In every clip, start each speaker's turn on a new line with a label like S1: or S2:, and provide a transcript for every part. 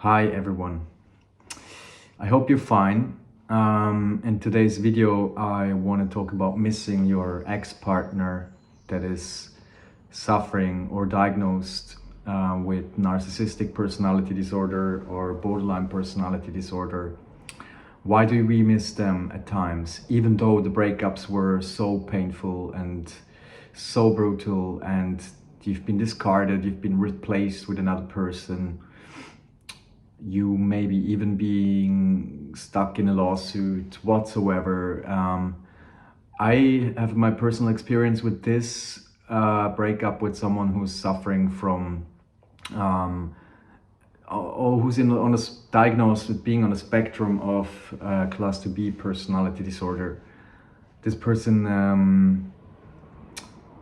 S1: Hi everyone, I hope you're fine. In today's video I want to talk about missing your ex-partner that is suffering or diagnosed with narcissistic personality disorder or borderline personality disorder. Why do we miss them at times, even though the breakups were so painful and so brutal and you've been discarded, you've been replaced with another person, you maybe even being stuck in a lawsuit whatsoever. I have my personal experience with this breakup with someone who's suffering from or who's diagnosed with being on a spectrum of class 2B personality disorder. This person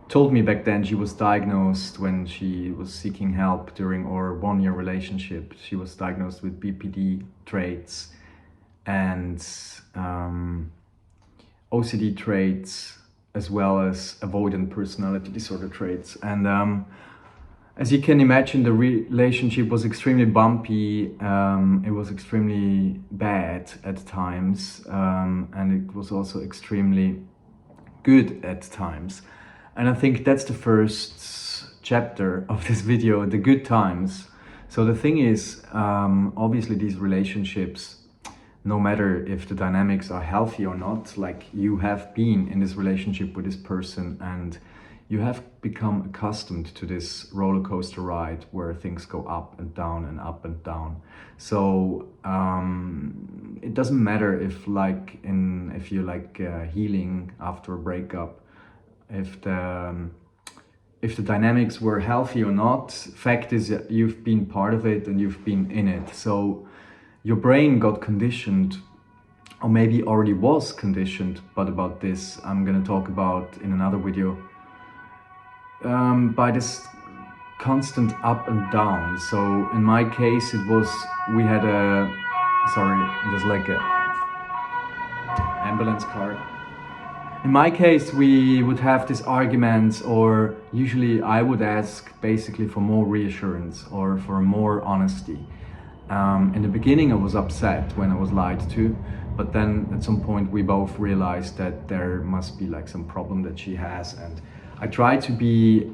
S1: told me back then she was diagnosed when she was seeking help during our 1-year relationship. She was diagnosed with BPD traits and OCD traits, as well as avoidant personality disorder traits. And as you can imagine, the relationship was extremely bumpy. It was extremely bad at times, and it was also extremely good at times. And I think that's the first chapter of this video, the good times. So the thing is, obviously these relationships, no matter if the dynamics are healthy or not, like you have been in this relationship with this person and you have become accustomed to this roller coaster ride where things go up and down and up and down. So it doesn't matter if you healing after a breakup, if the dynamics were healthy or not. Fact is that you've been part of it and you've been in it. So your brain got conditioned, or maybe already was conditioned, but about this I'm gonna talk about in another video, by this constant up and down. So in my case there's like a ambulance car. In my case, we would have these arguments, or usually I would ask basically for more reassurance or for more honesty. In the beginning I was upset when I was lied to, but then at some point we both realized that there must be like some problem that she has, and I tried to be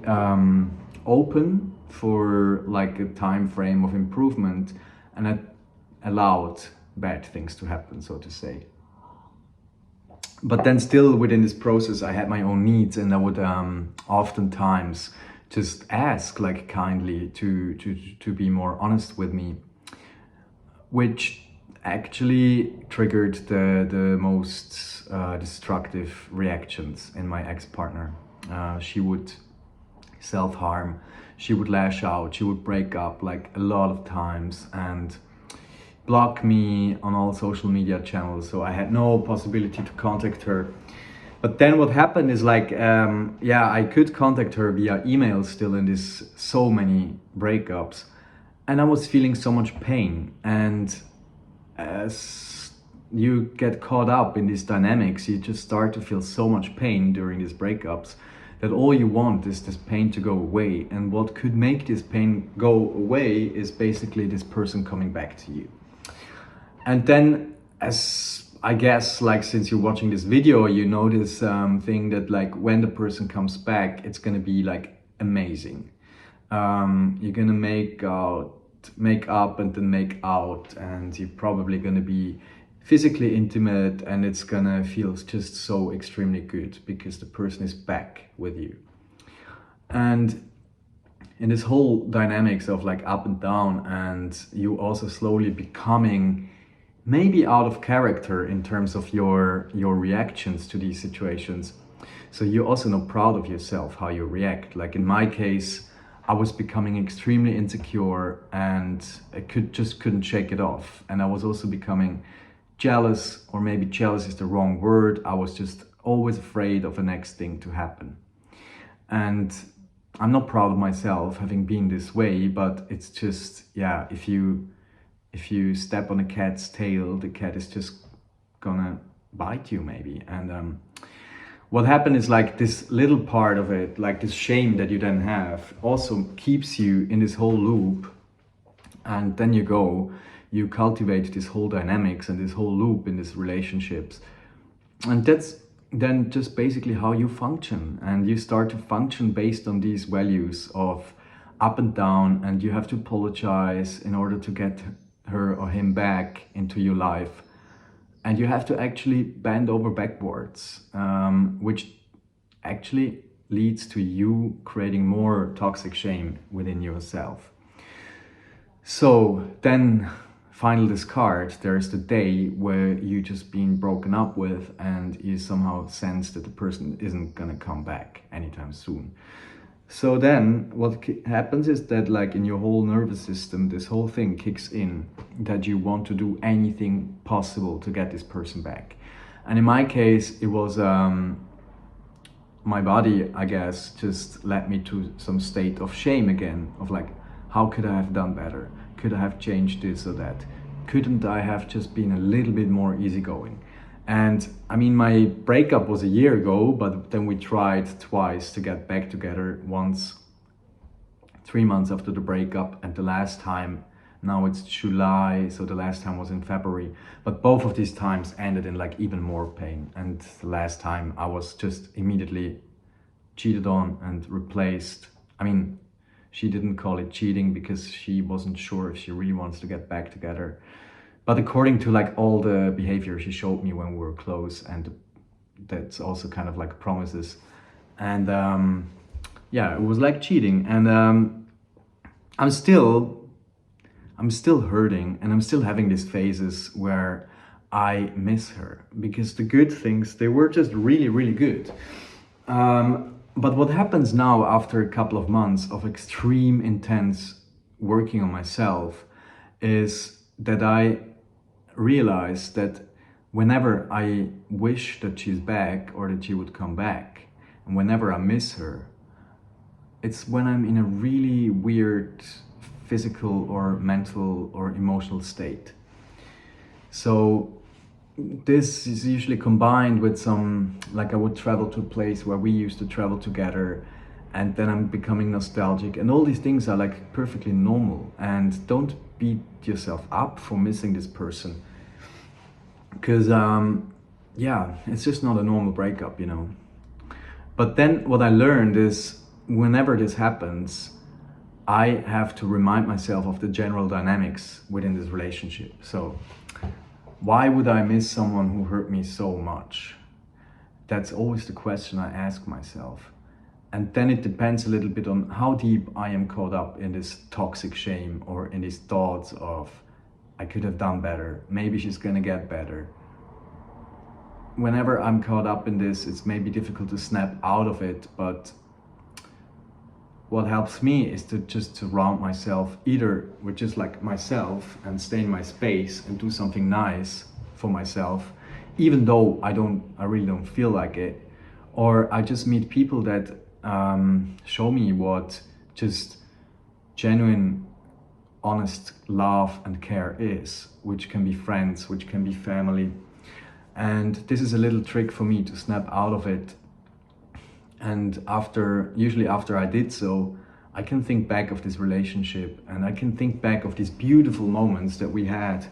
S1: open for like a time frame of improvement, and I allowed bad things to happen, so to say. But then still within this process I had my own needs, and I would oftentimes just ask like kindly to be more honest with me, which actually triggered the most destructive reactions in my ex-partner. She would self-harm, she would lash out, she would break up like a lot of times and block me on all social media channels, so I had no possibility to contact her. But then what happened is like, I could contact her via email still in this so many breakups, and I was feeling so much pain. And as you get caught up in these dynamics, you just start to feel so much pain during these breakups that all you want is this pain to go away. And what could make this pain go away is basically this person coming back to you. And then, as I guess, like since you're watching this video, you know this thing that like when the person comes back, it's gonna be like amazing. You're gonna make up and then make out, and you're probably gonna be physically intimate, and it's gonna feel just so extremely good because the person is back with you. And in this whole dynamics of like up and down, and you also slowly becoming maybe out of character in terms of your reactions to these situations. So you're also not proud of yourself, how you react. Like in my case, I was becoming extremely insecure and I couldn't shake it off. And I was also becoming jealous, or maybe jealous is the wrong word. I was just always afraid of the next thing to happen. And I'm not proud of myself having been this way, but it's just, if you step on a cat's tail, the cat is just gonna bite you maybe. And what happened is like this little part of it, like this shame that you then have, also keeps you in this whole loop And then you cultivate this whole dynamics and this whole loop in these relationships. And that's then just basically how you function. And you start to function based on these values of up and down, and you have to apologize in order to get her or him back into your life. And you have to actually bend over backwards, which actually leads to you creating more toxic shame within yourself. So then, final discard, there's the day where you just been broken up with and you somehow sense that the person isn't gonna come back anytime soon. So then what happens is that, like, in your whole nervous system, this whole thing kicks in, that you want to do anything possible to get this person back. And in my case, it was my body, I guess, just led me to some state of shame again, of like, how could I have done better? Could I have changed this or that? Couldn't I have just been a little bit more easygoing? And I mean, my breakup was a year ago, but then we tried twice to get back together. Once 3 months after the breakup, and the last time, now it's July, so the last time was in February. But both of these times ended in like even more pain. And the last time I was just immediately cheated on and replaced. I mean, she didn't call it cheating because she wasn't sure if she really wants to get back together. But according to like all the behavior she showed me when we were close, and that's also kind of like promises. And yeah, it was like cheating. And I'm still hurting, and I'm still having these phases where I miss her, because the good things, they were just really, really good. But what happens now after a couple of months of extreme intense working on myself is that I realize that whenever I wish that she's back or that she would come back, and whenever I miss her, it's when I'm in a really weird physical or mental or emotional state. So this is usually combined with some, like, I would travel to a place where we used to travel together, and then I'm becoming nostalgic, and all these things are like perfectly normal. And don't beat yourself up for missing this person, because yeah, it's just not a normal breakup, you know. But then what I learned is, whenever this happens, I have to remind myself of the general dynamics within this relationship. So why would I miss someone who hurt me so much? That's always the question I ask myself. And then it depends a little bit on how deep I am caught up in this toxic shame, or in these thoughts of, I could have done better, maybe she's gonna get better. Whenever I'm caught up in this, it's maybe difficult to snap out of it, but what helps me is to just surround myself either with just like myself and stay in my space and do something nice for myself, even though I really don't feel like it. Or I just meet people that show me what just genuine, honest love and care is, which can be friends, which can be family. And this is a little trick for me to snap out of it. And usually after I did so, I can think back of this relationship, and I can think back of these beautiful moments that we had.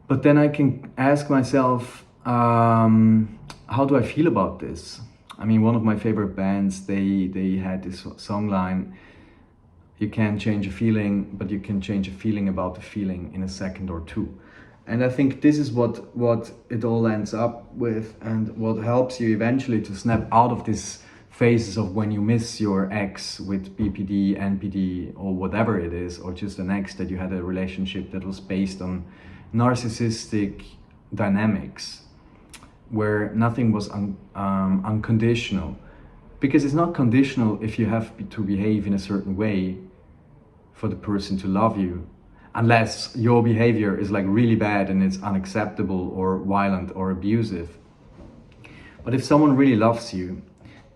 S1: But then I can ask myself, how do I feel about this? I mean, one of my favorite bands, they had this song line, you can't change a feeling, but you can change a feeling about the feeling in a second or two. And I think this is what it all ends up with, and what helps you eventually to snap out of these phases of when you miss your ex with BPD, NPD, or whatever it is, or just an ex that you had a relationship that was based on narcissistic dynamics, where nothing was unconditional. Because it's not conditional if you have to behave in a certain way for the person to love you, unless your behavior is like really bad and it's unacceptable or violent or abusive. But if someone really loves you,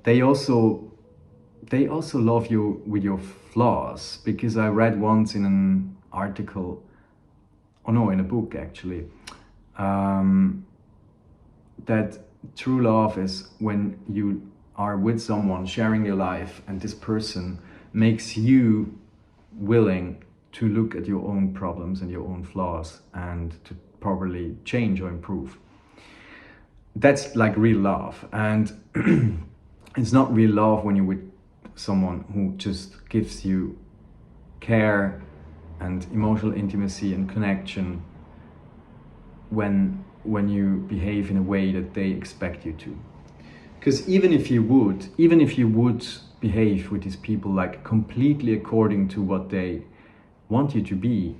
S1: they also love you with your flaws. Because I read once in an article, or no, in a book actually, that true love is when you are with someone sharing your life, and this person makes you willing to look at your own problems and your own flaws and to properly change or improve. That's like real love. And it's not real love when you're with someone who just gives you care and emotional intimacy and connection when you behave in a way that they expect you to. Because even if you would behave with these people like completely according to what they want you to be,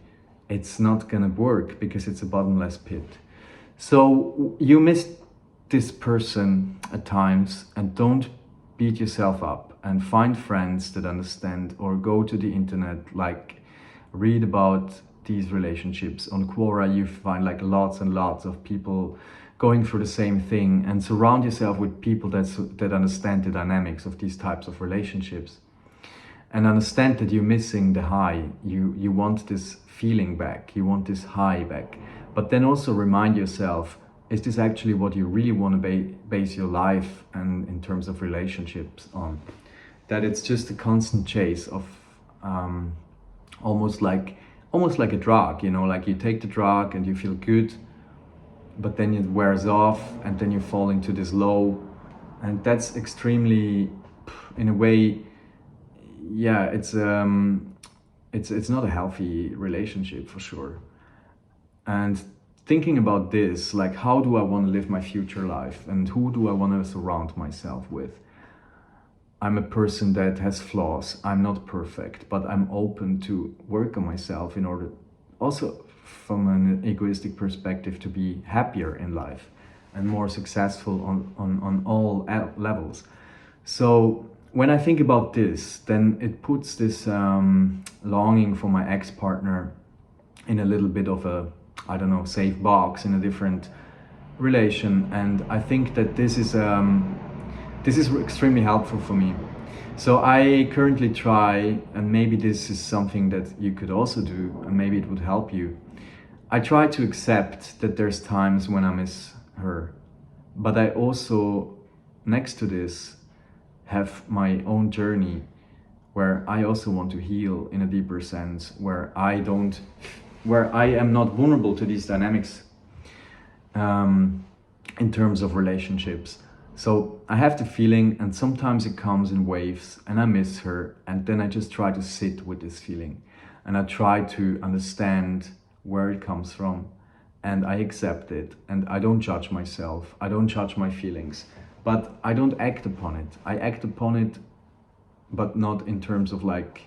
S1: it's not gonna work because it's a bottomless pit. So you miss this person at times, and don't beat yourself up, and find friends that understand, or go to the internet, like read about these relationships. On Quora you find like lots and lots of people going through the same thing, and surround yourself with people that understand the dynamics of these types of relationships, and understand that you're missing the high. You want this feeling back, you want this high back, but then also remind yourself, is this actually what you really want to base your life and in terms of relationships on? That it's just a constant chase of almost like a drug, you know, like you take the drug and you feel good, but then it wears off and then you fall into this low, and that's extremely, in a way, yeah, it's not a healthy relationship for sure. And thinking about this, like, how do I want to live my future life and who do I want to surround myself with? I'm a person that has flaws. I'm not perfect, but I'm open to work on myself in order, also from an egoistic perspective, to be happier in life and more successful on all levels. So when I think about this, then it puts this longing for my ex-partner in a little bit of a, I don't know, safe box in a different relation. And I think that this is extremely helpful for me. So I currently try, and maybe this is something that you could also do, and maybe it would help you. I try to accept that there's times when I miss her, but I also, next to this, have my own journey where I also want to heal in a deeper sense, where I am not vulnerable to these dynamics in terms of relationships. So I have the feeling, and sometimes it comes in waves, and I miss her, and then I just try to sit with this feeling, and I try to understand where it comes from, and I accept it, and I don't judge myself, I don't judge my feelings, but I don't act upon it. I act upon it, but not in terms of like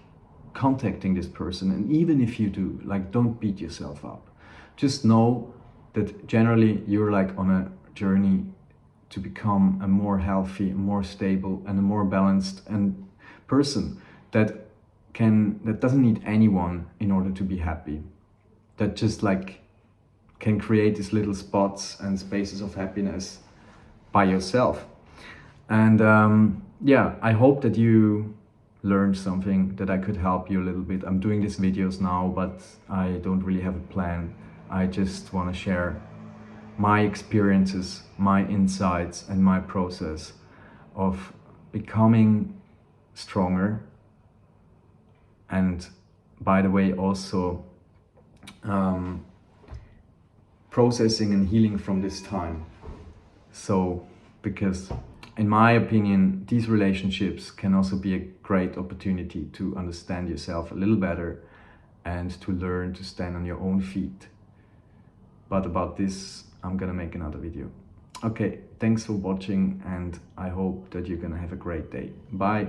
S1: contacting this person. And even if you do, like, don't beat yourself up. Just know that generally you're like on a journey to become a more healthy, more stable, and a more balanced and person that doesn't need anyone in order to be happy. That just like can create these little spots and spaces of happiness by yourself. And yeah, I hope that you learned something, that I could help you a little bit. I'm doing these videos now, but I don't really have a plan. I just want to share my experiences, my insights, and my process of becoming stronger, and by the way also processing and healing from this time. So, because in my opinion, these relationships can also be a great opportunity to understand yourself a little better and to learn to stand on your own feet. But about this, I'm gonna make another video. Okay, thanks for watching, and I hope that you're gonna have a great day. Bye.